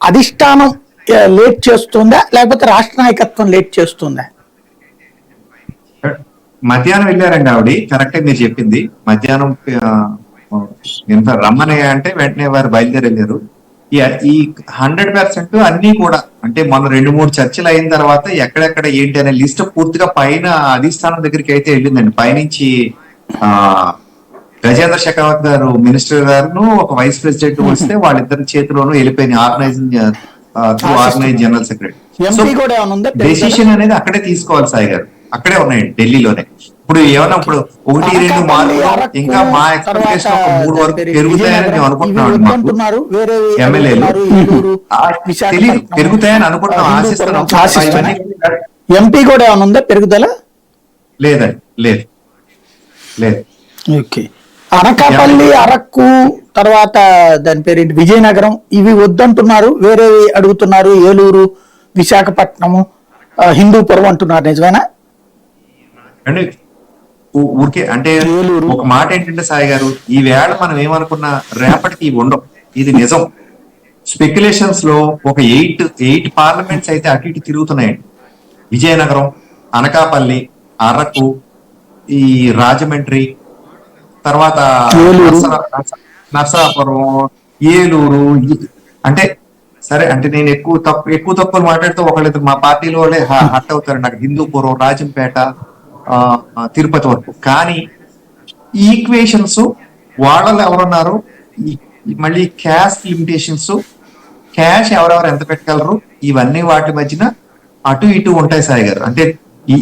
అధిష్టానం లేట్ చేస్తుందా లేకపోతే రాష్ట్ర నాయకత్వం లేట్ చేస్తుందా? మధ్యాహ్నం వెళ్ళారండి ఆవిడ, కరెక్టే మీరు చెప్పింది. మధ్యాహ్నం ఎంత రమ్మని అంటే వెంటనే వారు బయలుదేరి వెళ్ళారు. ఈ 100% అన్ని కూడా అంటే మన 2-3 చర్చలు అయిన తర్వాత ఎక్కడెక్కడ ఏంటి అనే లిస్ట్ పూర్తిగా పైన అధిష్టానం దగ్గరికి అయితే వెళ్ళిందండి. పైనుంచి గజేంద్ర షెకావత్ గారు మినిస్టర్ గారును ఒక వైస్ ప్రెసిడెంట్ వస్తే వాళ్ళిద్దరి చేతిలోనూ వెళ్ళిపోయిన organising general secretary. So decision అనేది అక్కడే తీసుకోవాలి సాయి గారు, అక్కడే ఉన్నాయండి ఢిల్లీలోనే. ఇప్పుడు ఏమన్నా ఇప్పుడు 1-2 మార్కులు ఇంకా మా ఎక్స్పెక్టేషన్ ఒక 3 వరకు పెరుగుతాయని మేము అనుకుంటున్నాం. మాకు ఎమ్మెల్యేలు తెలియదు, పెరుగుతాయని అనుకుంటున్నాం, ఆశిస్తున్నాం. ఎంపీ కూడా ఏమైనా ఉందా పెరుగుదల? లేదండి, లేదు లేదు. ఓకే. అనకాపల్లి, అరకు, తర్వాత దాని పేరేంటి విజయనగరం, ఇవి వద్దంటున్నారు, వేరే అడుగుతున్నారు. ఏలూరు, విశాఖపట్నము, హిందూపురం అంటున్నారు. నిజమేనా అండి? ఊరికే అంటే ఒక మాట ఏంటంటే సాయి గారు, ఈ వేళ మనం ఏమనుకున్నా రేపటికి ఇవి ఉండవు, ఇది నిజం. స్పెక్యులేషన్స్ లో ఒక 8 పార్లమెంట్స్ అయితే అటు ఇటు తిరుగుతున్నాయండి. విజయనగరం, అనకాపల్లి, అరకు, ఈ రాజమండ్రి, తర్వాత నర్సాపురం, ఏలూరు. అంటే సరే అంటే నేను ఎక్కువ తక్కువ మాట్లాడితే ఒకళ్ళిద్దరు మా పార్టీలో వాళ్ళే హట్ అవుతారు నాకు, హిందూపురం, రాజంపేట, తిరుపతి వరకు. కానీ ఈక్వేషన్స్ వాళ్ళలో ఎవరున్నారు, మళ్ళీ క్యాస్ట్ లిమిటేషన్స్, క్యాష్ ఎవరెవరు ఎంత పెట్టగలరు, ఇవన్నీ వాటి మధ్యన అటు ఇటు ఉంటాయి సాయి గారు. అంటే ఈ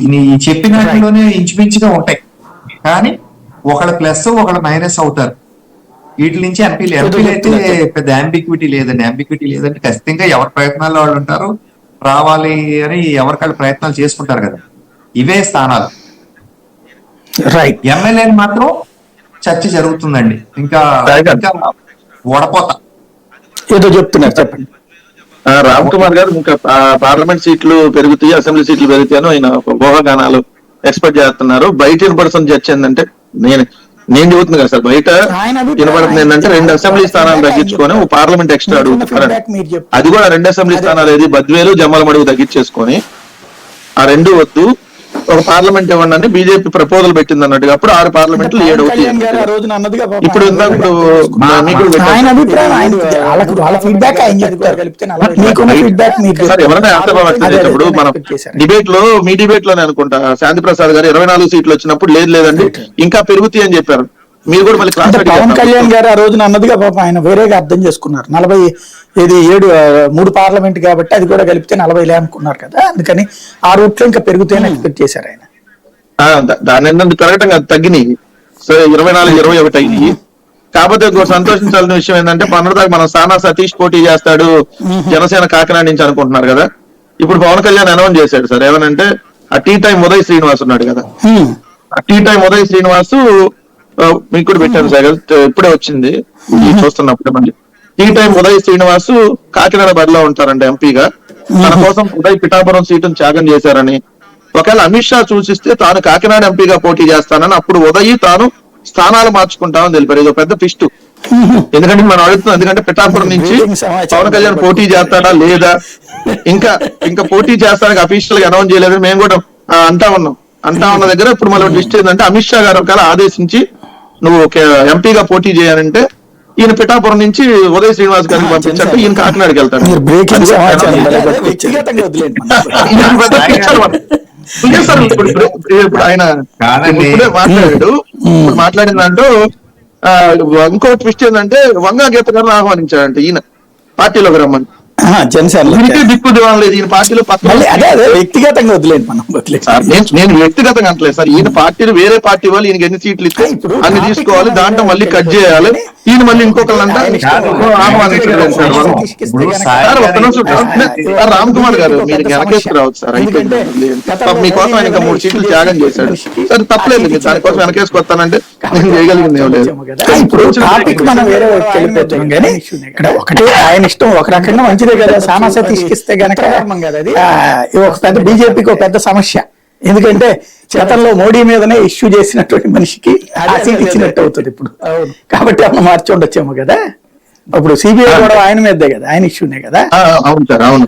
చెప్పినట్లోనే ఇంచుమించుగా ఉంటాయి, కానీ ఒకళ్ళ ప్లస్ ఒకళ్ళ మైనస్ అవుతారు. వీటి నుంచి ఎంపీలు అయితే పెద్ద అంబిక్విటీ లేదంటే ఖచ్చితంగా ఎవరి ప్రయత్నాల్లో వాళ్ళు ఉంటారు, రావాలి అని ఎవరికాళ్ళు ప్రయత్నాలు చేసుకుంటారు కదా. ఇవే స్థానాలు. రైట్. ఎమ్మెల్యేలు మాత్రం చర్చ జరుగుతుందండి, ఇంకా ఓడపోతా ఏదో చెప్తున్నారు, చెప్పండి. రామ్ కుమార్ గారు ఇంకా పార్లమెంట్ సీట్లు పెరుగుతాయి, అసెంబ్లీ సీట్లు పెరుగుతాయని ఆయన ఊహాగానాలు ఎక్స్పెక్ట్ చేస్తున్నారు. బయట వినపడుతున్న చర్చ ఏంటంటే, నేను చెబుతుంది కదా సార్, బయట వినపడుతుంది ఏంటంటే 2 అసెంబ్లీ స్థానాలు తగ్గించుకొని ఒక పార్లమెంట్ ఎక్స్ట్రా అడుగుతున్నారు. అది కూడా 2 అసెంబ్లీ స్థానాలు ఏది బద్వేలు, జమ్మలమడుగు తగ్గించేసుకొని ఆ 2 వద్దు, ఒక పార్లమెంట్ ఇవ్వండి అని బీజేపీ ప్రపోజల్ పెట్టింది అన్నట్టుగా. అప్పుడు 6 పార్లమెంట్లు 7 ఇప్పుడు ఎవరైనా మనం డిబేట్ లో మీ డిబేట్ లోనే అనుకుంటా శాంతి ప్రసాద్ గారు 24 సీట్లు వచ్చినప్పుడు లేదండి ఇంకా పెరుగుతాయి అని చెప్పారు. మీరు కూడా మళ్ళీ పవన్ కళ్యాణ్ గారు ఆ రోజున అన్నదిగా పాపం ఆయన వేరేగా అర్థం చేసుకున్నారు. 3 పార్లమెంట్ కాబట్టి అది కూడా కలిపితే 40 అనుకున్నారు కదా, అందుకని ఆ రూట్ లో ఇంకా పెరుగుతాయని ఎక్స్పెక్ట్ చేశారు ఆయన. దాని ఏంటంటే పెరగటం కాదు, తగ్గినాయి. సో 24-21 అయ్యి. కాకపోతే సంతోషించాల్సిన విషయం ఏంటంటే మొన్నటిదాకా మనం సానా సతీష్ పోటీ చేస్తాడు జనసేన కాకినాడ నుంచి అనుకుంటున్నారు కదా. ఇప్పుడు పవన్ కళ్యాణ్ అనౌన్స్ చేశాడు సార్, ఏమనంటే ఆ టీ టైం ఉదయ్ శ్రీనివాస్ ఉన్నాడు కదా, ఆ టీ టైం ఉదయ్ శ్రీనివాస్ మీకు కూడా పెట్టాను సార్, ఇప్పుడే వచ్చింది చూస్తున్నప్పుడే. మళ్ళీ టీ టైం ఉదయ్ శ్రీనివాస్ కాకినాడ బరిలో ఉంటారంట ఎంపీగా. తన కోసం ఉదయ్ పిఠాపురం సీటును త్యాగం చేశారని, ఒకవేళ అమిత్ షా సూచిస్తే తాను కాకినాడ ఎంపీగా పోటీ చేస్తానని అప్పుడు ఉదయ్ తాను స్థానాలు మార్చుకుంటామని తెలిపారు. ఇది పెద్ద ట్విస్ట్. ఎందుకంటే మనం అడుగుతున్నాం, ఎందుకంటే పిఠాపురం నుంచి పవన్ కళ్యాణ్ పోటీ చేస్తాడా లేదా, ఇంకా పోటీ చేస్తానికి అఫీషియల్ గా అనౌన్స్ చేయలేదని మేము కూడా అంటా ఉన్న దగ్గర ఇప్పుడు మళ్ళీ ట్విస్ట్ ఏంటంటే అమిత్ షా గారు ఒకవేళ ఆదేశించి నువ్వు ఎంపీగా పోటీ చేయాలంటే ఈయన పిఠాపురం నుంచి ఉదయ్ శ్రీనివాస్ గారికి పంపించాక ఈయన కాకినాడకి వెళ్తాడు. ఇప్పుడు ఆయన మాట్లాడిన దాంట్లో ఇంకో ట్విస్ట్ ఏంటంటే వంగా గీత గారిని ఆహ్వానించాడంటే ఈయన పార్టీలోకి రమ్మని. దిక్కు దివాన్ లేదు ఈయన పార్టీలో. వ్యక్తిగతంగా వదిలేదు మనం, నేను వ్యక్తిగతంగా అంటలేదు సార్. ఈయన పార్టీలు వేరే పార్టీ వాళ్ళు ఈయనకి ఎన్ని సీట్లు ఇస్తే అన్ని తీసుకోవాలి, దాంట్లో మళ్ళీ కట్ చేయాలి. ఈయన మళ్ళీ ఇంకొకళ్ళంతా ఆహ్వానించలేదు సార్. రామ్ కుమార్ గారు మీరు వెనకేసుకు రావచ్చు సార్, అయిపోయింది. మీకోసం ఆయన ఇంకా 3 సీట్లు త్యాగం చేశాడు సార్, తప్పలేదు. మీరు దానికోసం వెనకేసుకొస్తానంటే నేను చేయగలిగింది ఏం లేదు. ఒకటే ఆయన ఇష్టం ఒక రకంగా మంచిదే కదా, సానా సతీష్కి ఇస్తే గనక ఒక పెద్ద బీజేపీకి ఒక పెద్ద సమస్య. ఎందుకంటే గతంలో మోడీ మీదనే ఇష్యూ చేసినటువంటి మనిషికి ఆ సీట్ ఇచ్చినట్టు అవుతుంది ఇప్పుడు, కాబట్టి అప్పుడు మార్చి ఉండొచ్చేమో కదా. ఇప్పుడు సిబిఐ కూడా ఆయన మీదే కదా, ఆయన ఇష్యూనే కదా. అవును సార్, అవును.